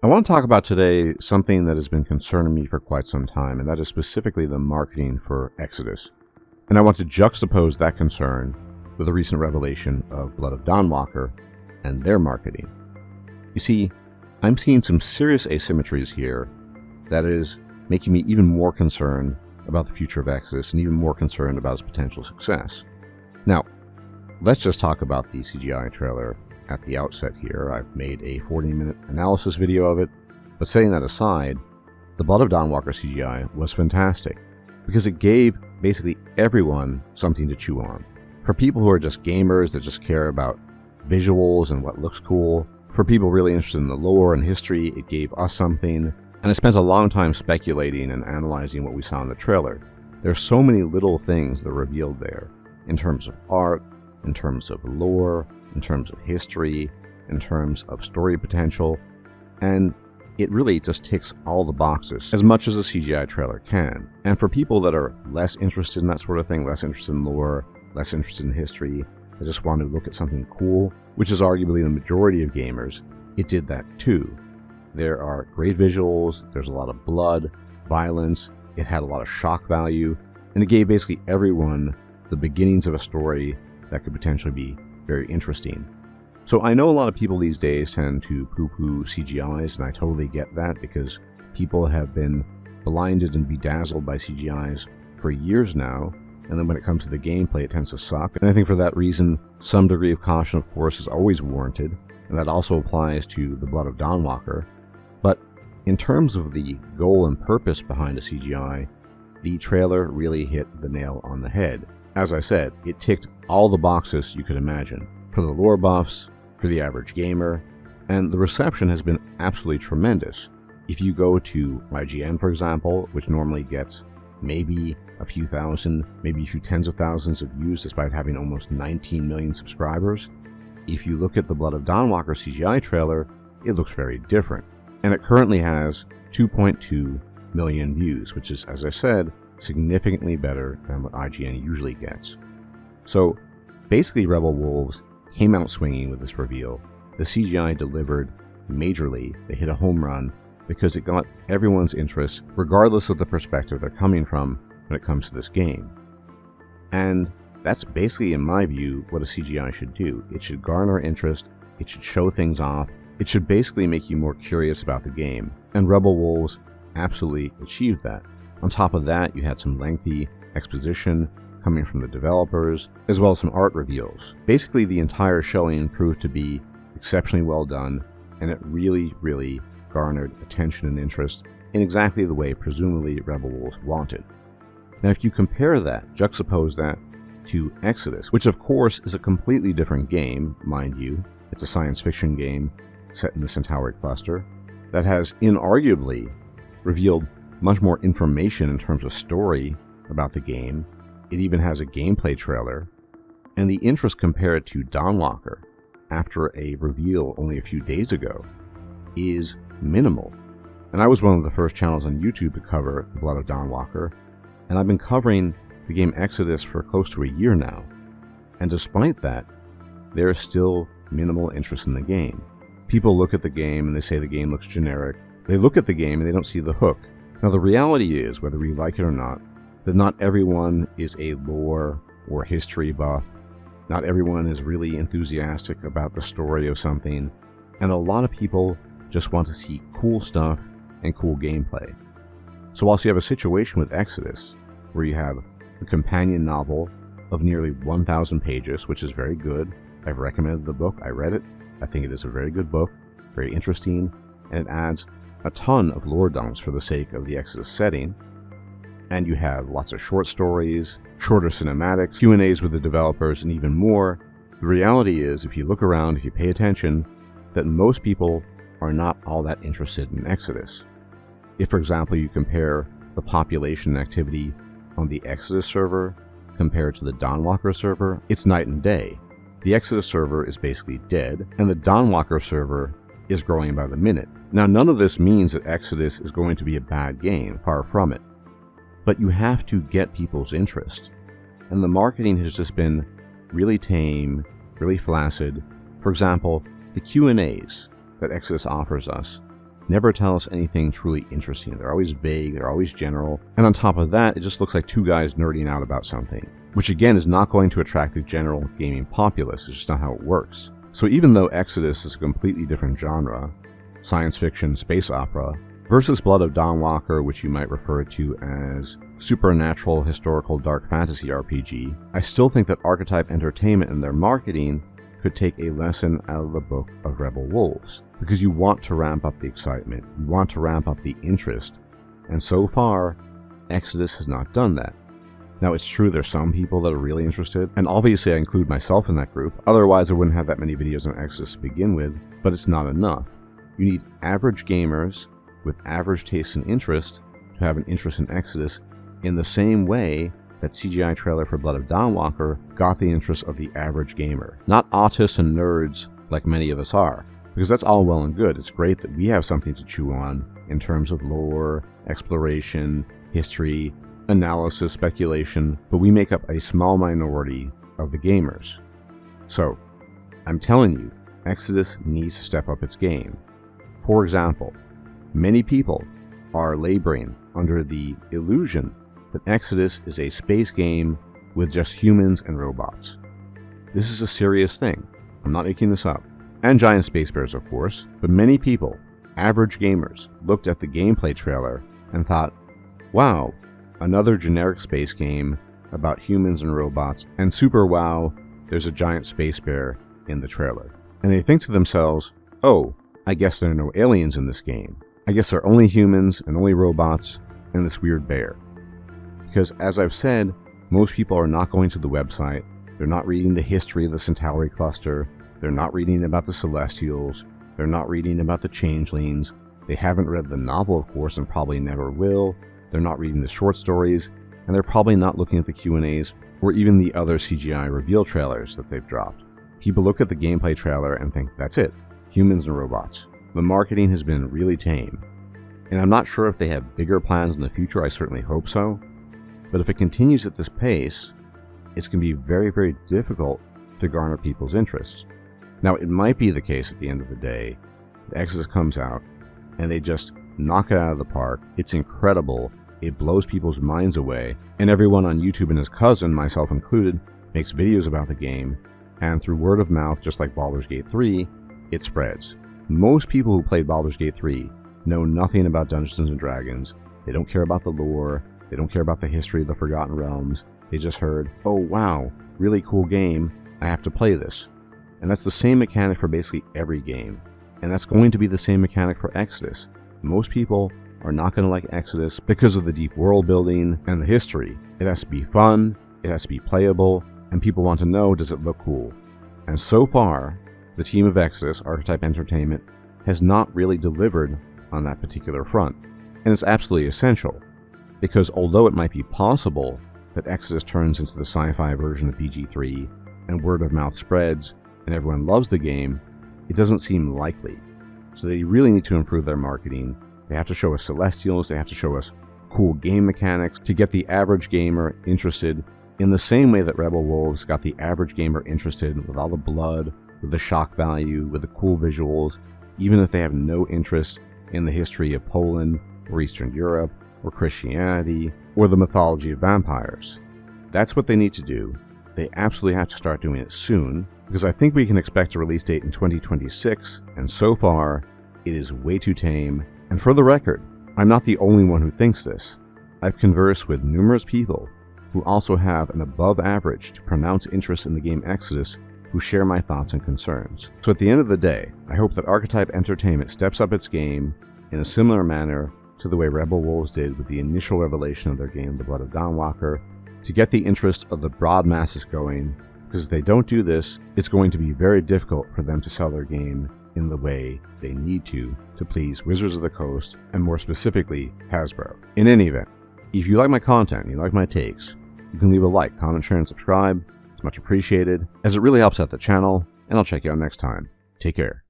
I want to talk about today something that has been concerning me for quite some time, and that is specifically the marketing for Exodus. And I want to juxtapose that concern with the recent revelation of Blood of Dawnwalker and their marketing. You see, I'm seeing some serious asymmetries here that is making me even more concerned about the future of Exodus and even more concerned about its potential success. Now, let's just talk about the CGI trailer at the outset here. I've made a 40-minute analysis video of it, but setting that aside, the Blood of Dawnwalker CGI was fantastic because it gave basically everyone something to chew on. For people who are just gamers that just care about visuals and what looks cool, for people really interested in the lore and history, it gave us something, and I spent a long time speculating and analyzing what we saw in the trailer. There's so many little things that are revealed there, in terms of art, in terms of lore, in terms of history, in terms of story potential, and it really just ticks all the boxes as much as a CGI trailer can. And for people that are less interested in that sort of thing, less interested in lore, less interested in history, that just want to look at something cool, which is arguably the majority of gamers, it did that too. There are great visuals, there's a lot of blood, violence, it had a lot of shock value, and it gave basically everyone the beginnings of a story that could potentially be very interesting. So I know a lot of people these days tend to poo-poo CGIs, and I totally get that because people have been blinded and bedazzled by CGIs for years now, and then when it comes to the gameplay it tends to suck. And I think for that reason, some degree of caution of course is always warranted, and that also applies to the Blood of Dawnwalker. But in terms of the goal and purpose behind a CGI, the trailer really hit the nail on the head. As I said, it ticked all the boxes you could imagine, for the lore buffs, for the average gamer, and the reception has been absolutely tremendous. If you go to IGN, for example, which normally gets maybe a few thousand, maybe a few tens of thousands of views despite having almost 19 million subscribers, if you look at the Blood of Dawnwalker CGI trailer, it looks very different. And it currently has 2.2 million views, which is, as I said, significantly better than what IGN usually gets. So basically Rebel Wolves came out swinging with this reveal. The CGI delivered majorly. They hit a home run because it got everyone's interest regardless of the perspective they're coming from when it comes to this game. And that's basically, in my view, what a CGI should do. It should garner interest, it should show things off, it should basically make you more curious about the game. And Rebel Wolves absolutely achieved that. On top of that, you had some lengthy exposition coming from the developers, as well as some art reveals. Basically, the entire showing proved to be exceptionally well done, and it really, really garnered attention and interest in exactly the way presumably Rebel Wolves wanted. Now, if you compare that, juxtapose that to Exodus, which of course is a completely different game, mind you. It's a science fiction game set in the Centauri cluster that has inarguably revealed much more information in terms of story about the game. It even has a gameplay trailer, and the interest compared to Dawnwalker after a reveal only a few days ago is minimal. And I was one of the first channels on YouTube to cover the Blood of Dawnwalker, and I've been covering the game Exodus for close to a year now, and despite that, there is still minimal interest in the game. People look at the game and they say the game looks generic. They look at the game and they don't see the hook. Now the reality is, whether we like it or not, that not everyone is a lore or history buff. Not everyone is really enthusiastic about the story of something, and a lot of people just want to see cool stuff and cool gameplay. So whilst you have a situation with Exodus, where you have a companion novel of nearly 1,000 pages, which is very good. I've recommended the book, I read it. I think it is a very good book, very interesting, and it adds a ton of lore dumps for the sake of the Exodus setting. And you have lots of short stories, shorter cinematics, Q&As with the developers, and even more. The reality is, if you look around, if you pay attention, that most people are not all that interested in Exodus. If, for example, you compare the population activity on the Exodus server compared to the Dawnwalker server, it's night and day. The Exodus server is basically dead, and the Dawnwalker server is growing by the minute. Now, none of this means that Exodus is going to be a bad game, far from it. But you have to get people's interest. And the marketing has just been really tame, really flaccid. For example, the Q&As that Exodus offers us never tell us anything truly interesting. They're always vague, they're always general, and on top of that, it just looks like two guys nerding out about something, which again is not going to attract the general gaming populace. It's just not how it works. So even though Exodus is a completely different genre, science fiction, space opera, versus Blood of Dawnwalker, which you might refer to as supernatural, historical, dark fantasy RPG, I still think that Archetype Entertainment and their marketing could take a lesson out of the book of Rebel Wolves, because you want to ramp up the excitement, you want to ramp up the interest, and so far, Exodus has not done that. Now, it's true there's some people that are really interested, and obviously I include myself in that group, otherwise I wouldn't have that many videos on Exodus to begin with, but it's not enough. You need average gamers with average taste and interest to have an interest in Exodus in the same way that CGI trailer for Blood of Dawnwalker got the interest of the average gamer. Not autists and nerds like many of us are, because that's all well and good. It's great that we have something to chew on in terms of lore, exploration, history, analysis, speculation, but we make up a small minority of the gamers. So, I'm telling you, Exodus needs to step up its game. For example, many people are laboring under the illusion that Exodus is a space game with just humans and robots. This is a serious thing. I'm not making this up. And giant space bears, of course, but many people, average gamers, looked at the gameplay trailer and thought, wow, another generic space game about humans and robots, and super wow, there's a giant space bear in the trailer. And they think to themselves, oh, I guess there are no aliens in this game. I guess there are only humans and only robots and this weird bear. Because as I've said, most people are not going to the website, they're not reading the history of the Centauri cluster, they're not reading about the Celestials, they're not reading about the Changelings, they haven't read the novel, of course, and probably never will, they're not reading the short stories, and they're probably not looking at the Q&As or even the other CGI reveal trailers that they've dropped. People look at the gameplay trailer and think, that's it, humans and robots. The marketing has been really tame. And I'm not sure if they have bigger plans in the future, I certainly hope so. But if it continues at this pace, it's going to be very, very difficult to garner people's interest. Now, it might be the case at the end of the day that Exodus comes out and they just knock it out of the park. It's incredible. It blows people's minds away. And everyone on YouTube and his cousin, myself included, makes videos about the game. And through word of mouth, just like Baldur's Gate 3, it spreads. Most people who played Baldur's Gate 3 know nothing about Dungeons & Dragons. They don't care about the lore. They don't care about the history of the Forgotten Realms. They just heard, oh wow, really cool game, I have to play this. And that's the same mechanic for basically every game. And that's going to be the same mechanic for Exodus. Most people are not going to like Exodus because of the deep world building and the history. It has to be fun, it has to be playable, and people want to know, does it look cool? And so far, the team of Exodus, Archetype Entertainment, has not really delivered on that particular front. And it's absolutely essential. Because although it might be possible that Exodus turns into the sci-fi version of BG3 and word of mouth spreads and everyone loves the game, it doesn't seem likely. So they really need to improve their marketing. They have to show us Celestials, they have to show us cool game mechanics to get the average gamer interested in the same way that Rebel Wolves got the average gamer interested with all the blood, with the shock value, with the cool visuals, even if they have no interest in the history of Poland or Eastern Europe, or Christianity, or the mythology of vampires. That's what they need to do. They absolutely have to start doing it soon, because I think we can expect a release date in 2026, and so far, it is way too tame. And for the record, I'm not the only one who thinks this. I've conversed with numerous people who also have an above average to pronounced interest in the game Exodus who share my thoughts and concerns. So at the end of the day, I hope that Archetype Entertainment steps up its game in a similar manner to the way Rebel Wolves did with the initial revelation of their game, The Blood of Dawnwalker, to get the interest of the broad masses going, because if they don't do this, it's going to be very difficult for them to sell their game in the way they need to please Wizards of the Coast, and more specifically, Hasbro. In any event, if you like my content and you like my takes, you can leave a like, comment, share, and subscribe. It's much appreciated, as it really helps out the channel, and I'll check you out next time. Take care.